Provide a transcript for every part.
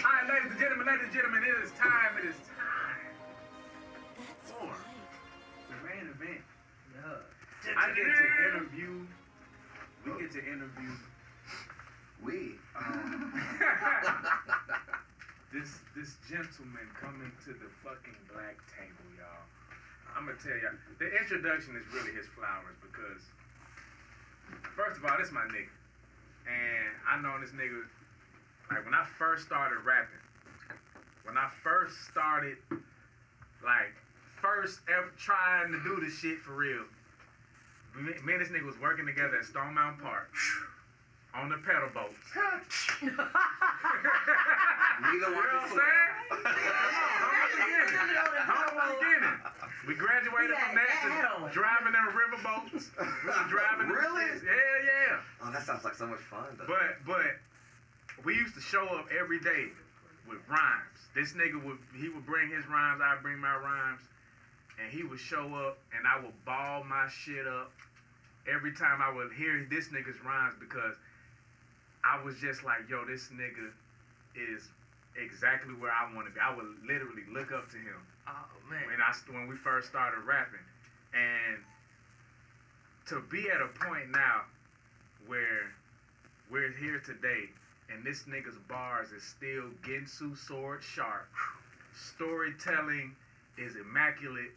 Alright, ladies and gentlemen, it is time. It is time for the main event. I get to interview. We get to interview. This gentleman coming to the fucking black table, y'all. I'm gonna tell y'all, the introduction is really his flowers because, first of all, this my nigga. And I known this nigga, like, when I first started rapping, first ever trying to do this shit for real, me and this nigga was working together at Stone Mountain Park on the pedal boats. You know what I'm saying? Beginning. We graduated from that to driving in river boats. Really? Yeah. Oh, that sounds like so much fun, though. But we used to show up every day with rhymes. This nigga would bring his rhymes, I'd bring my rhymes, and he would show up and I would ball my shit up every time I would hear this nigga's rhymes because I was just like, yo, this nigga is exactly where I want to be. I would literally look up to him. Oh man. When we first started rapping, and to be at a point now where we're here today, and this nigga's bars is still Ginsu sword sharp, storytelling is immaculate,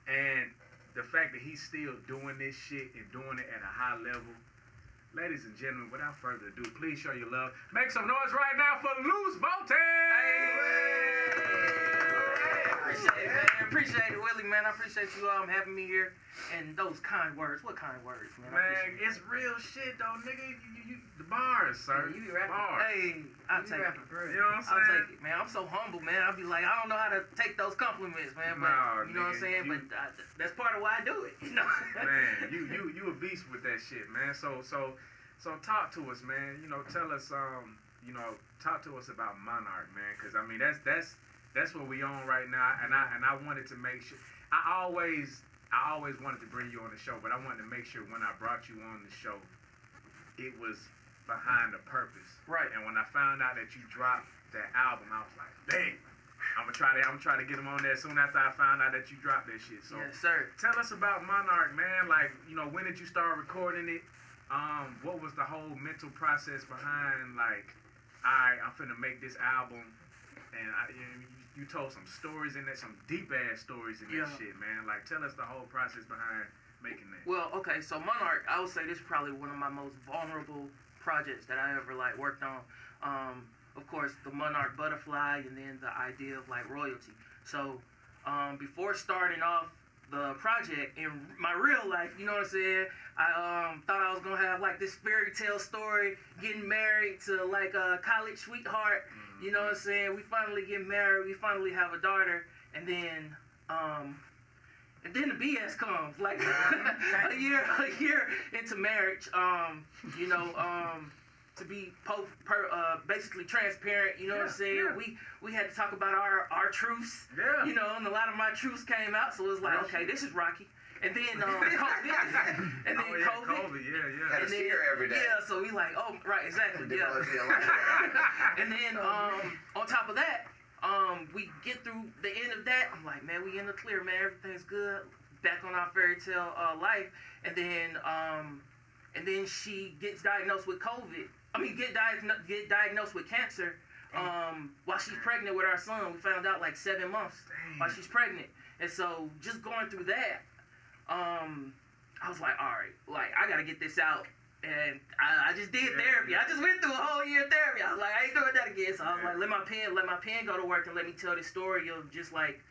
and the fact that he's still doing this shit and doing it at a high level. Ladies and gentlemen, without further ado, please show your love. Make some noise right now for Loose Voting! Appreciate it, man. Appreciate it, Willie, man. I appreciate you having me here. And those kind words. What kind words, man? Man, it's real shit, though, nigga. You the bars, sir. Yeah, you be rapping. Bars. Hey, I'll take it. You know what I'm saying? I'll take it, man. I'm so humble, man. I'll be like, I don't know how to take those compliments, man. But, you know what I'm saying? But that's part of why I do it, you know? Man, you a beast with that shit, man. So talk to us, man. You know, tell us, talk to us about MONARCH, man. Because, I mean, that's what we on right now. And I wanted to make sure. I always wanted to bring you on the show, but I wanted to make sure when I brought you on the show, it was behind a purpose. Right. And when I found out that you dropped that album, I was like, dang, I'm gonna try to get him on there soon after I found out that you dropped that shit. So yes, sir. Tell us about MONARCH, man. Like, you know, when did you start recording it? What was the whole mental process behind, like, alright, I'm finna make this album, and you told some stories in there, some deep-ass stories in that shit, man. Like, tell us the whole process behind making that. Well, okay, so MONARCH, I would say this is probably one of my most vulnerable projects that I ever, like, worked on. Of course, the MONARCH butterfly, and then the idea of, like, royalty. So, before starting off the project in my real life, you know what I'm saying, I thought I was gonna have like this fairy tale story, getting married to like a college sweetheart, you know what I'm saying, we finally get married, we finally have a daughter, and then the BS comes, like a year into marriage, to be basically transparent, you know what I'm saying? Yeah. We had to talk about our truths, you know, and a lot of my truths came out, so it was like, okay, this is rocky. And then COVID, and then COVID, yeah. Had to see her every day. Yeah, so we like, oh, right, exactly, yeah. And then on top of that, we get through the end of that. I'm like, man, we in the clear, man. Everything's good. Back on our fairy tale life, and then she gets diagnosed with COVID. I mean, get diagnosed with cancer while she's pregnant with our son. We found out like 7 months while she's pregnant. And so just going through that, I was like, all right, like I gotta get this out. And I just did therapy. I just went through a whole year of therapy. I was like, I ain't doing that again. So I was like, let my pen go to work and let me tell this story of just like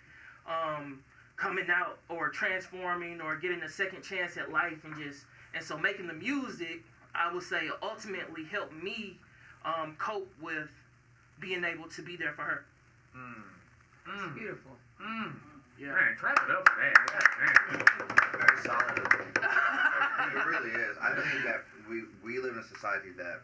coming out or transforming or getting a second chance at life, and so making the music, I would say, ultimately helped me cope with being able to be there for her. It's beautiful. Yeah. Man, clap it up for that. Very solid. It really is. I think that we live in a society that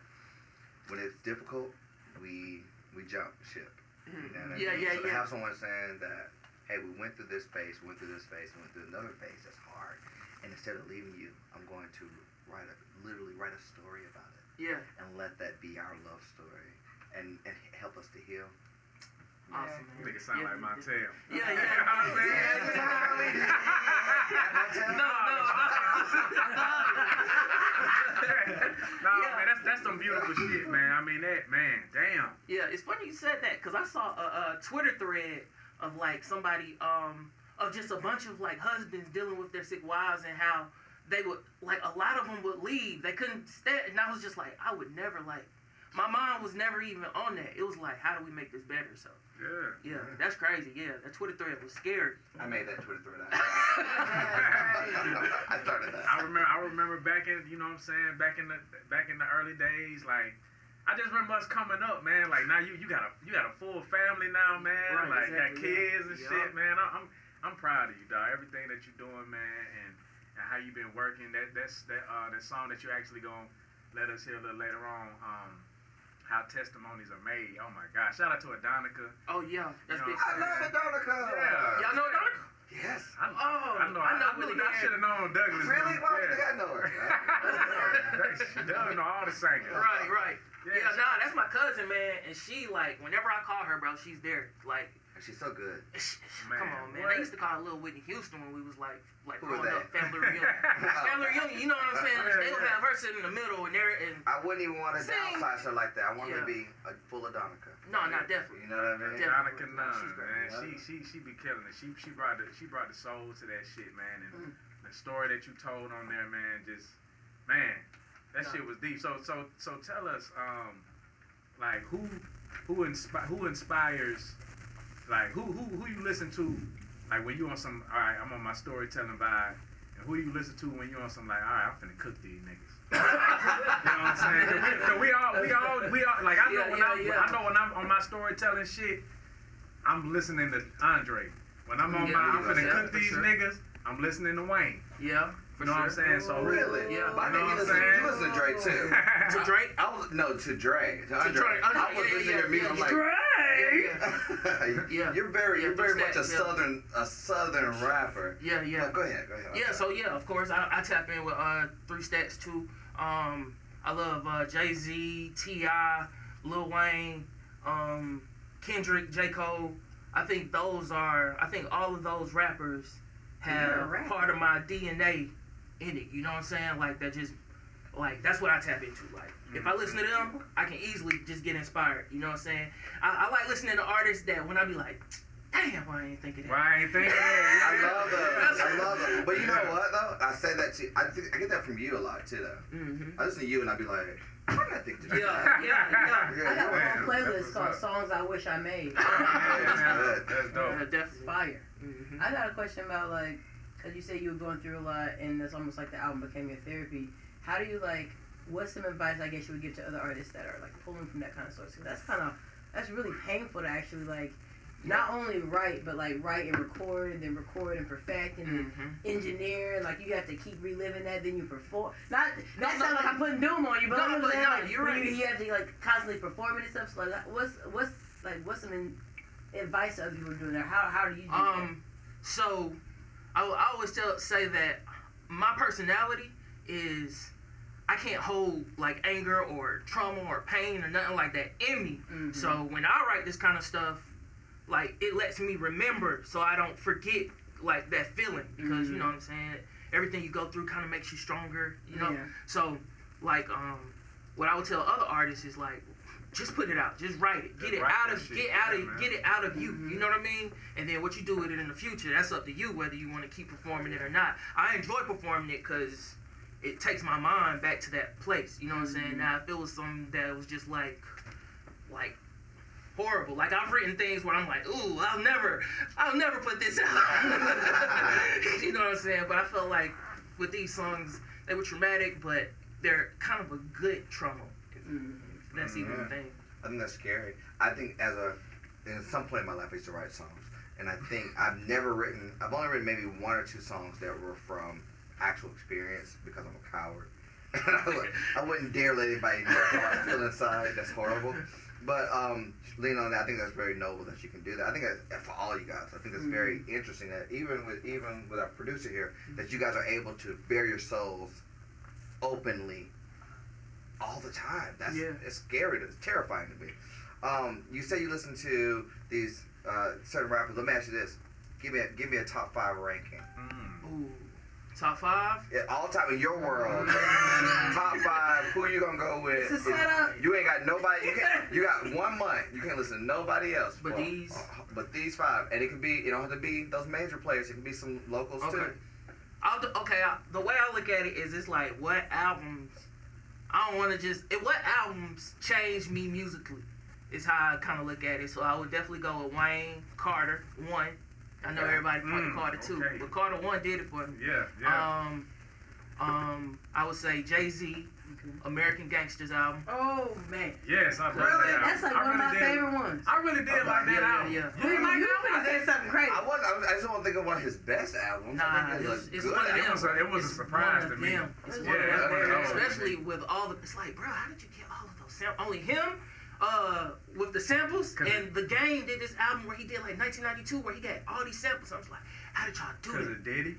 when it's difficult, we jump ship. Mm-hmm. So to have someone saying that, hey, we went through this phase, went through another phase that's hard, and instead of leaving you, I'm going to literally write a story about it. Yeah. And let that be our love story. and help us to heal. Awesome, man. Nigga sound like Montel. Yeah. No, man, that's some beautiful shit, man. I mean, that, man, damn. Yeah, it's funny you said that because I saw a Twitter thread of like somebody of just a bunch of like husbands dealing with their sick wives and how they would like a lot of them would leave. They couldn't stay, and I was just like, I would never like. My mind was never even on that. It was like, how do we make this better? So yeah, that's crazy. Yeah, that Twitter thread was scary. I made that Twitter thread. I started that. I remember back in, you know what I'm saying, back in the early days, like I just remember us coming up, man. Like now you got a full family now, man. Right, like exactly, got kids and shit, man. I'm proud of you, dog. Everything that you're doing, man, and how you been working. That song that you actually gonna let us hear a little later on. How testimonies are made. Oh my gosh! Shout out to Adonica. Oh yeah, that's big. I love Adonica. Yeah. Y'all know Adonica? Yes. I know Willie I should have known Douglas. Really? Why would I know her? Doug know all the singers. Right. Yeah, Yeah, that's my cousin, man, and she like whenever I call her, bro, she's there. Like, She's so good. come on, man. what? They used to call her Little Whitney Houston when we was like Who was growing that? up, family reunion. Family reunion, you know what I'm saying? They would have her sitting in the middle and there and I wouldn't even want to Sing. downsize her like that. I want her to Yeah. be a full Adonica. no, not definitely. You know what I mean? Yeah. Adonica She's Nunn, great. man. She be killing it. She brought the soul to that shit, man. And the story that you told on there, man, that shit was deep. So tell us, like who inspires, like who you listen to, like when you on some, all right, I'm on my storytelling vibe, and who you listen to when you on some, like, all right, I'm finna cook these niggas. You know what I'm saying? Cause we all like I know I know when I'm on my storytelling shit, I'm listening to Andre. When I'm on I'm finna cook these niggas, I'm listening to Wayne. Yeah. You know what I'm saying? So Really? Yeah. But I You know think what I'm you saying? listen to Drake too. To Drake? To Dre. To Andre. Dre. I was listening to music. I'm like, Yeah. you're very much a yeah. southern rapper. Yeah. Oh, go ahead. Yeah, so yeah, of course, I tap in with 3 Stacks too. I love Jay-Z, T.I., Lil Wayne, Kendrick, J. Cole. I think all of those rappers have part of my DNA in it. You know what I'm saying? Like that just, like that's what I tap into. Like if I listen to them, I can easily just get inspired. You know what I'm saying? I like listening to artists that when I be like, damn, why I ain't thinking that. Why I ain't thinking that? I love those. But you know what though? I say that too. I get that from you a lot too though. Mm-hmm. I listen to you and I be like, I'm not thinking to Yeah. I got a man, whole playlist that's called what's Songs I Wish I Made. That's dope. Definitely. Fire. Mm-hmm. I got a question about, like, because you say you were going through a lot and it's almost like the album became your therapy. How do you, like, what's some advice I guess you would give to other artists that are, like, pulling from that kind of source? Because that's really painful to actually, like, not only write, but, like, write and record and perfect and then engineer. Like, you have to keep reliving that, then you perform. That sounds like I'm putting doom on you, but I'm saying, like, you're right. You have to, like, constantly perform it and stuff. So, like, what's some advice other people are doing there? How do you do that? So I always say that my personality is I can't hold like anger or trauma or pain or nothing like that in me. Mm-hmm. So when I write this kind of stuff, like it lets me remember so I don't forget like that feeling because you know what I'm saying, everything you go through kind of makes you stronger, you know. Yeah. So like what I would tell other artists is like, just put it out, just write it, get it out of you. You know what I mean? And then what you do with it in the future, that's up to you whether you want to keep performing it or not. I enjoy performing it because it takes my mind back to that place. You know what I'm saying? Now if it was something that was just like horrible, like I've written things where I'm like, ooh, I'll never put this out. You know what I'm saying? But I felt like with these songs, they were traumatic, but they're kind of a good trauma. That's even a thing. I think that's scary. I think in some point in my life I used to write songs. And I think I've only written maybe 1 or 2 songs that were from actual experience because I'm a coward. I wouldn't dare let anybody know how I feel inside. That's horrible. But leaning on that, I think that's very noble that you can do that. I think that's for all you guys. I think that's very interesting that even with our producer here, that you guys are able to bare your souls openly all the time. It's scary. It's terrifying to me. You say you listen to these certain rappers. Let me ask you this: give me a top 5 ranking. Ooh, top 5? Yeah, all time in your world. Top 5. Who you gonna go with? It's a setup. You ain't got nobody. You got 1 month. You can't listen to nobody else. But these. But these 5, and it can be. It don't have to be those major players. It can be some locals too. The way I look at it is, it's like what albums. I don't want to just. What albums changed me musically is how I kind of look at it. So I would definitely go with Wayne, Carter, 1. I know everybody pointed Carter 2, but Carter 1 did it for me. Yeah. I would say Jay-Z, American Gangsters album. Oh man. Yes, I love Really? that. That's like one of my favorite ones. I really did like that album. Yeah. You didn't like You that finna one? say something crazy. I just don't think of one of his best albums. Nah, I think it's good one of album. them. It was a surprise to me. It's Yeah, one of that's them. one of those. Especially with all the. It's like, bro, how did you get all of those samples? Only him. With the samples, and The Game did this album where he did like 1992, where he got all these samples. I was like, how did y'all do Because it? of Diddy.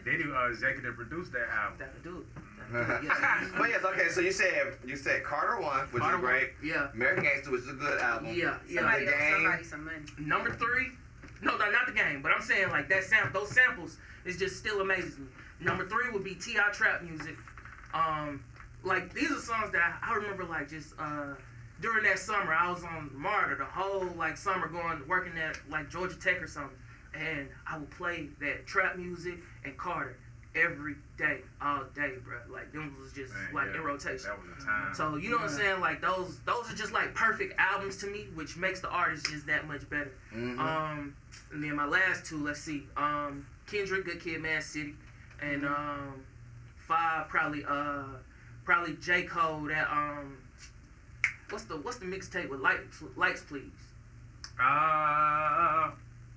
Diddy executive produced that album. That'll do it. But yes, okay. So you said Carter 1, which Carter is great. Yeah. American Gangster, which is a good album. Yeah. Somebody The owes Game. somebody some money. Number 3, no, not The Game, but I'm saying like that those samples is just still amazes me. Number 3 would be T.I. Trap Music. Like these are songs that I remember like just during that summer I was on Martyr the whole like summer working at like Georgia Tech or something, and I would play that trap music and Carter every day, all day, bro. Like them was just in rotation. That was a time. So you know what I'm saying? Like those are just like perfect albums to me, which makes the artist just that much better. Mm-hmm. And then my last 2, let's see. Kendrick, Good Kid, Mad City, and 5 probably J. Cole. That what's the mixtape with Lights Please?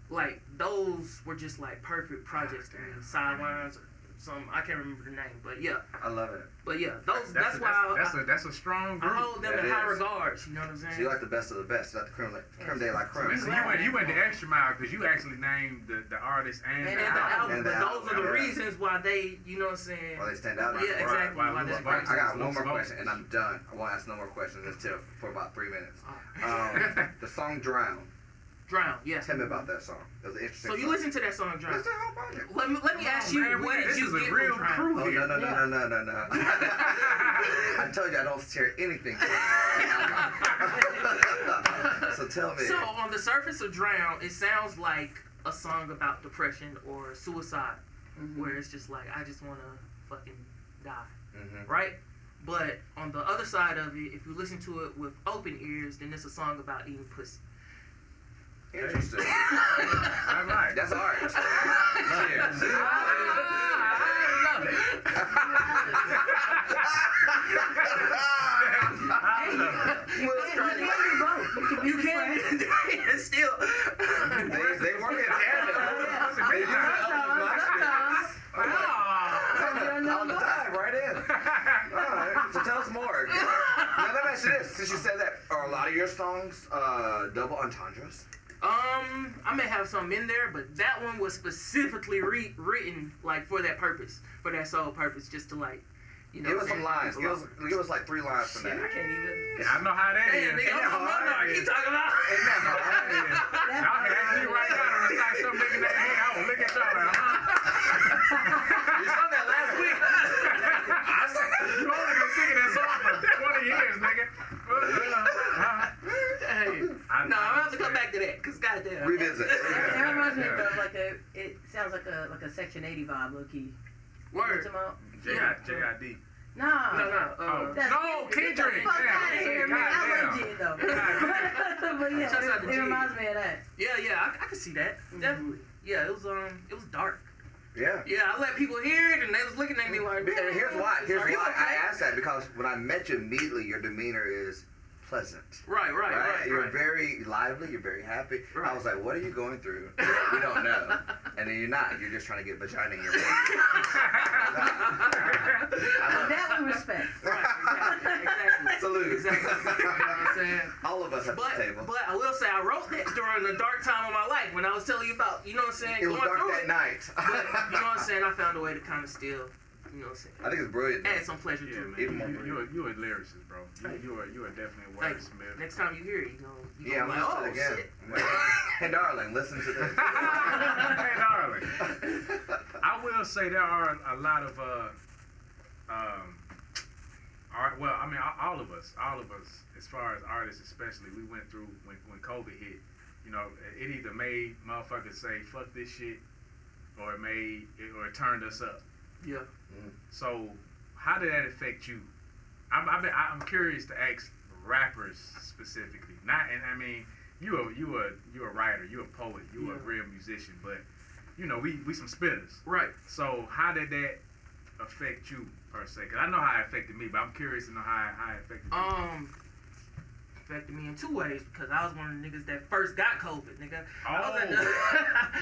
Like those were just like perfect projects to me. Sidelines or some, I can't remember the name, but yeah. I love it. But yeah, that's why that's a strong group. I hold them in high regards. You know what I'm saying? So you like the best of the best. You like the creme de la creme. So you went the extra mile because you actually named the artist and the album. But those are the reasons why they, you know what I'm saying? Why they stand out. Yeah, exactly. Why they're great. I got one more question and I'm done. I won't ask no more questions for about 3 minutes. The song Drown. Drown, yeah. Tell me about that song. It was an interesting So you song. listen to that song, Drown? Listen to the whole project. Let me ask you, what did you get real from Drown? crew Oh, here. no. I told you I don't share anything. So tell me. So on the surface of Drown, it sounds like a song about depression or suicide, where it's just like, I just want to fucking die, right? But on the other side of it, if you listen to it with open ears, then it's a song about eating pussy. Interesting. All right. That's art. Cheers. I love it. You can. It's still. They work in tandem. All the time, right in. All right. So tell us more. Now let me ask you this: since you said that, are a lot of your songs double entendres? I may have some in there, but that one was specifically written like for that purpose, for that sole purpose, just to like, you know. Give us some lines. Give us like 3 lines from that. I can't even. I know how that is. Nigga, keep talking about. Ain't that hard? Y'all can ask me right now to recite some nigga name. Hey, I will look at y'all like, You sung that last week. I sang that. You only been singing that song for 20 years, nigga. Hey. I'm gonna have to come back to that, cause goddamn. Revisit. That reminds me of like it sounds like a Section 80 vibe, low key. Word. J.I.D. No. No, Kendrick. Fuck out of here, man. I love Jid though. But yeah, Shouts out to it Jid. reminds me of that. Yeah, I can see that. Definitely. Yeah, it was dark. Yeah. Yeah, I let people hear it, and they was looking at me like. And here's why. Are you okay? I asked that because when I met you immediately, your demeanor is pleasant. Right. You're very lively. You're very happy. Right. I was like, what are you going through? We don't know. And then you're not. You're just trying to get vagina in your face. That we respect. Right. Exactly. Salute. Exactly. You know what I'm saying? All of us at the table. But I will say I wrote that during the dark time of my life when I was telling you about, you know what I'm saying? It was going dark through that it. night. But, you know what I'm saying? I found a way to kind of still You know what I'm saying? I think it's brilliant. Add some pleasure Yeah, to man. it. Even more You a lyricist, bro. You are definitely a Thank you. wordsmith. Next time you hear it, you Yeah, I'm like, listening oh, again. shit. I'm like, hey, darling, listen to this. Hey, darling. I will say there are a lot of art. Well, I mean, all of us, as far as artists especially, we went through when COVID hit. You know, it either made motherfuckers say fuck this shit, or it turned us up. Yeah. So, how did that affect you? I'm curious to ask rappers specifically. I mean, you a writer, you a poet, you a real musician, but you know we some spitters. Right. So how did that affect you per se? Cause I know how it affected me, but I'm curious to know how it affected you. Affected me in two ways because I was one of the niggas that first got COVID, nigga. I was at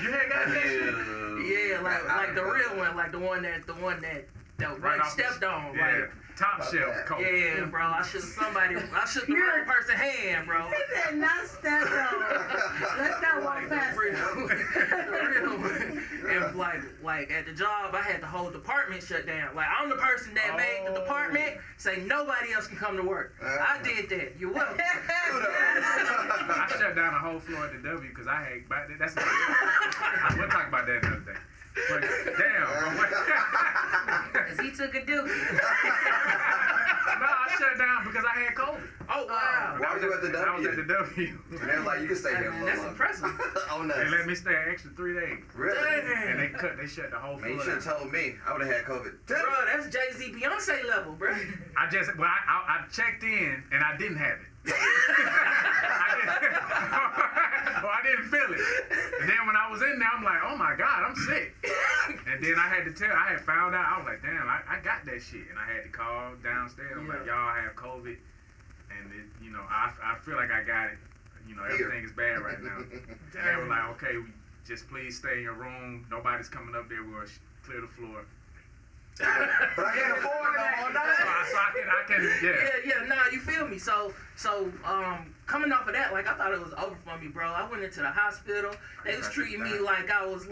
You had got that shit? Yeah, like the real one, like the one that Right off stepped on, Yeah, like. top shelf COVID. Yeah, bro. I shook the right person's hand, bro. He said not step on. Let's not walk past real, it. real. And like at the job, I had the whole department shut down. Like I'm the person that made the department say nobody else can come to work. I did that. You're welcome. I shut down the whole floor at the W because I had. We'll talk about that another day. But damn, bro. Cause he took a dookie. No, I shut down because I had COVID. Oh wow. Why was you at the W? I was at the W. And they're like, you can stay here. Man, that's impressive. Oh no. They let me stay an extra 3 days. Really? And they shut the whole Man, you floor should down. have told me. I would have had COVID. Bro, that's Jay-Z Beyonce level, bro. I checked in and I didn't have it. I didn't feel it. And then when I was in there, I'm like, oh my God, I'm sick. And then I had found out, I was like, damn, I got that shit. And I had to call downstairs. I'm like, y'all have COVID. And I feel like I got it. You know, everything is bad right now. And they were like, okay, just please stay in your room. Nobody's coming up there. We're going to clear the floor. But I can't afford no more nights. So I can, Yeah, nah, you feel me? So, coming off of that, like, I thought it was over for me, bro. I went into the hospital. They was treating me like I was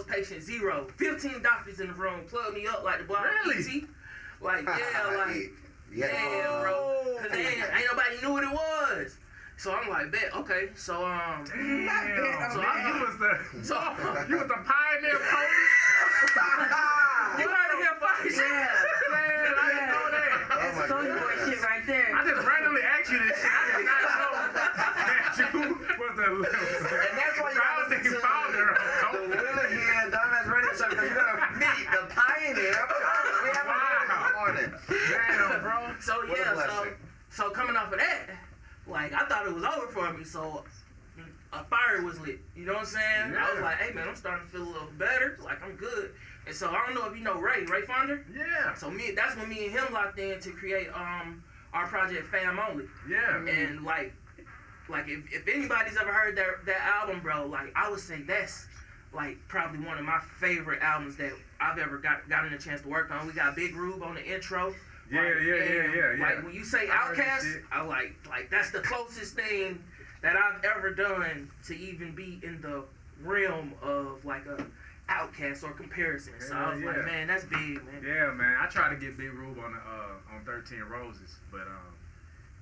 patient zero. 15 doctors in the room, plugged me up like the boy. Really? PT. Like, yeah, like, yeah, bro. Cause ain't nobody knew what it was. So I'm like, bet, okay. So, Damn, So you was the pioneer police? you heard of him first? Yeah. Man, I didn't know that. That's Soulja Boy shit right there. I just randomly asked you this shit. I did not know that you was the And that's why you gotta founding listen to founder of the Willie Hyn Dumbass Radio Show, because you're gonna meet the pioneer. We have a morning. Damn, bro. So What a yeah, blessing. so coming off of that, like I thought it was over for me. So a fire was lit. You know what I'm saying? I was Yeah. like, hey man, I'm starting to feel a little better. Like I'm good. And so I don't know if you know Ray Fonder. Yeah. So that's when me and him locked in to create our project Fam Only. Yeah. And like if anybody's ever heard that album, bro, like I would say that's like probably one of my favorite albums that I've ever gotten a chance to work on. We got Big Rube on the intro. Yeah. Like when you say I heard that Outkast, shit. I like that's the closest thing that I've ever done to even be in the realm of like a Outkast or comparison. So I was like, man, that's big, man. Yeah, man. I tried to get Big Rube on 13 Roses, but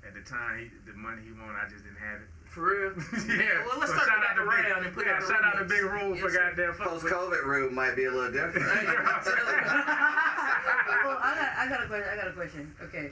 at the time the money he wanted, I just didn't have it. For real? Yeah. Well, let's So circle shout back out to Big- around and put yeah, out the shout out to remix. Big Rube for Yes, sir. goddamn fuck with- Post-COVID room might be a little different. Well, I got a question. Okay,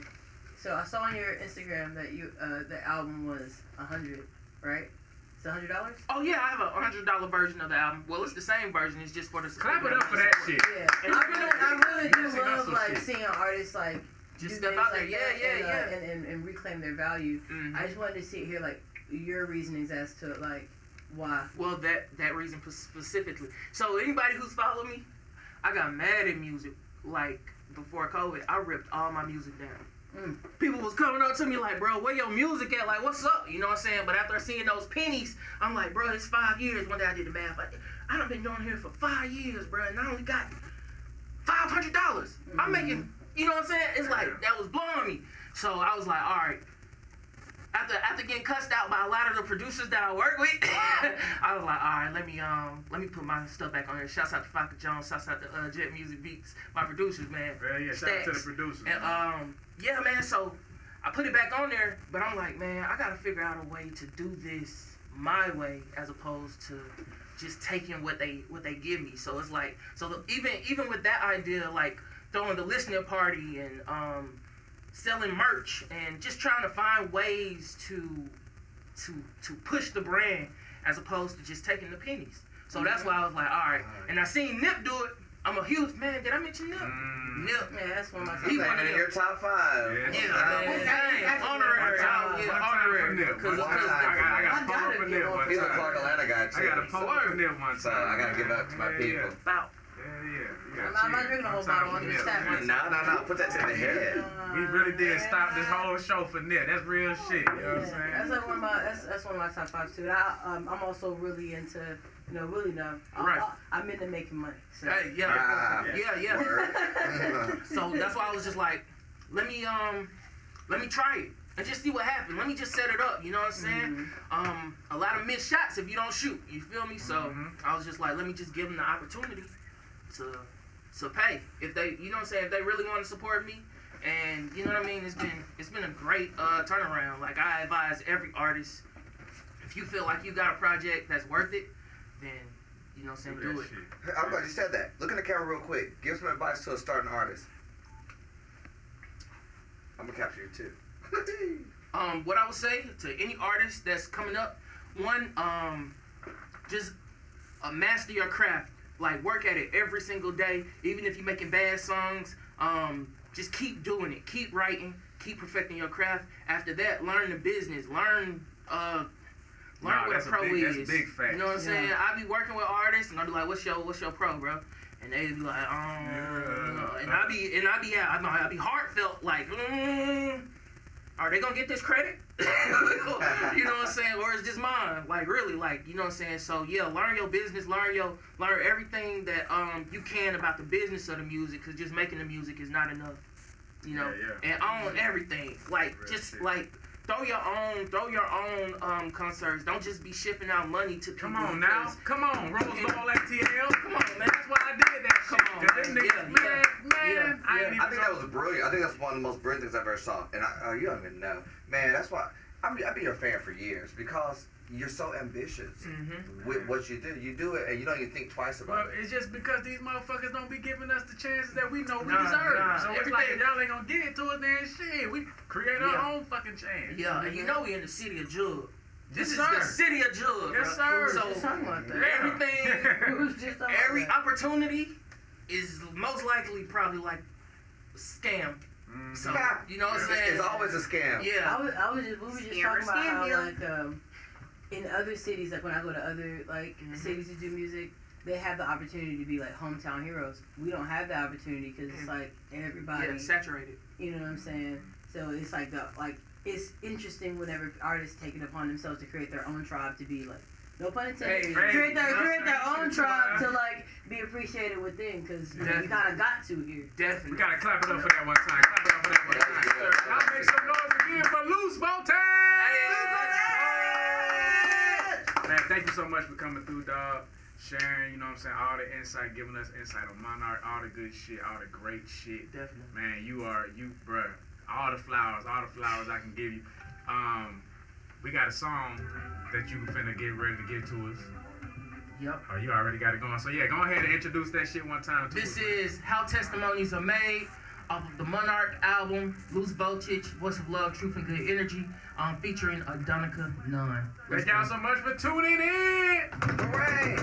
so I saw on your Instagram that you the album was 100, right? It's $100. Oh yeah, I have a $100 version of the album. Well, it's the same version. It's just for the Clap it up for that shit. Yeah, I really do Yes, love hustle like shit. seeing artists like Just do step things out there. like Yeah, that and reclaim their value. Mhm. I just wanted to see here like your reasonings as to like why. Well, that reason specifically. So anybody who's followed me, I got mad at music. Like before COVID, I ripped all my music down. People was coming up to me like, bro, where your music at? Like, what's up? You know what I'm saying? But after seeing those pennies, I'm like, bro, it's 5 years. One day I did the math. I done been doing here for 5 years, bro, and I only got $500. I'm making, you know what I'm saying? It's like, that was blowing me. So I was like, all right, after getting cussed out by a lot of the producers that I work with, I was like, all right, let me put my stuff back on here. Shouts out to Faka Jones, shouts out to Jet Music Beats, my producers, man. Yeah, shout out to the producers. And yeah, man. So I put it back on there, but I'm like, man, I gotta figure out a way to do this my way as opposed to just taking what they give me. So it's like, even with that idea, like throwing the listening party and selling merch and just trying to find ways to push the brand as opposed to just taking the pennies. So that's why I was like, all right. And I seen Nip do it. I'm a huge man. Did I mention Nip? Nip. Yeah, that's one of my He top one of in your top 5. Yeah, honorary. Honorary. Because I got to pump up for Nip one He's a time. Clark Atlanta guy too. I got to pump up for Nip one time. So I got to give up to my people. about. I'm not drinking a whole bottle. I'm just tapping. No. Put that to the head. We really did stop this whole show for Nip. That's real shit. You know what I'm saying? That's like that's one of my top 5 too. And I'm also really into, really now. Right. I'm into making money. So. Hey, yeah. So that's why I was just like, let me try it and just see what happens. Let me just set it up. You know what I'm saying? A lot of missed shots if you don't shoot. You feel me? So I was just like, let me just give them the opportunity to pay if they, you know what I'm saying, if they really want to support me. And you know what I mean, it's been a great turnaround. Like I advise every artist, if you feel like you got a project that's worth it, then you know what I'm saying, do it. I'm glad you said that. Look in the camera real quick. Give some advice to a starting artist. I'm gonna capture you too. What I would say to any artist that's coming up, one, just master your craft. Like work at it every single day, even if you're making bad songs. Just keep doing it, keep writing, keep perfecting your craft. After that, learn the business, learn what a pro is. That's big fact. You know what I'm saying? I be working with artists, and I be like, "What's your pro, bro?" And they be like, and I be heartfelt, like, are they gonna get this credit? You know what I'm saying? Or is this mine? Like really, like, you know what I'm saying? So yeah, learn your business, learn everything that you can about the business of the music, cause just making the music is not enough. You know, and own everything. Like just like throw your own concerts. Don't just be shipping out money to people. Come on now. Come on, Rose Ball ATL. Come on, man. That's why I did that shit. Come on, man. I think that was brilliant. I think that's one of the most brilliant things I've ever saw. And you don't even know. Man, that's why I've been your fan for years, because you're so ambitious with what you do. You do it and you don't even think twice about it. It's just because these motherfuckers don't be giving us the chances that we know we deserve. So it's like, if y'all ain't gonna get to it, then shit, we create our own fucking chance. Yeah, and you know we in the city of Jug. This is sir. the city of Jug. Yes, sir. So every opportunity is most likely probably like a scam. So you know what I'm saying? It's always a scam. Yeah. we were just talking about how like in other cities, like when I go to other like cities to do music, they have the opportunity to be like hometown heroes. We don't have the opportunity because it's like everybody saturated. You know what I'm saying? So it's like it's interesting whenever artists take it upon themselves to create their own tribe to be like, no pun intended, create their own tribe to like be appreciated within, because you kind of got to here. Definitely. We gotta clap it up for that one time. Clap it up for that one time. I'll make some noise again for Loose Voltage. Man, thank you so much for coming through, dog. Sharing, you know what I'm saying, all the insight, giving us insight on Monarch, all the good shit, all the great shit. Definitely. Man, bruh, all the flowers I can give you. We got a song that you finna get ready to give to us. Yep. Oh, you already got it going. So yeah, go ahead and introduce that shit one time to us. This is How Testimonies Are Made, off of the Monarch album, Loose Voltage, Voice of Love, Truth and Good Energy, featuring Adonica Nunn. Thank y'all so much for tuning in. Hooray!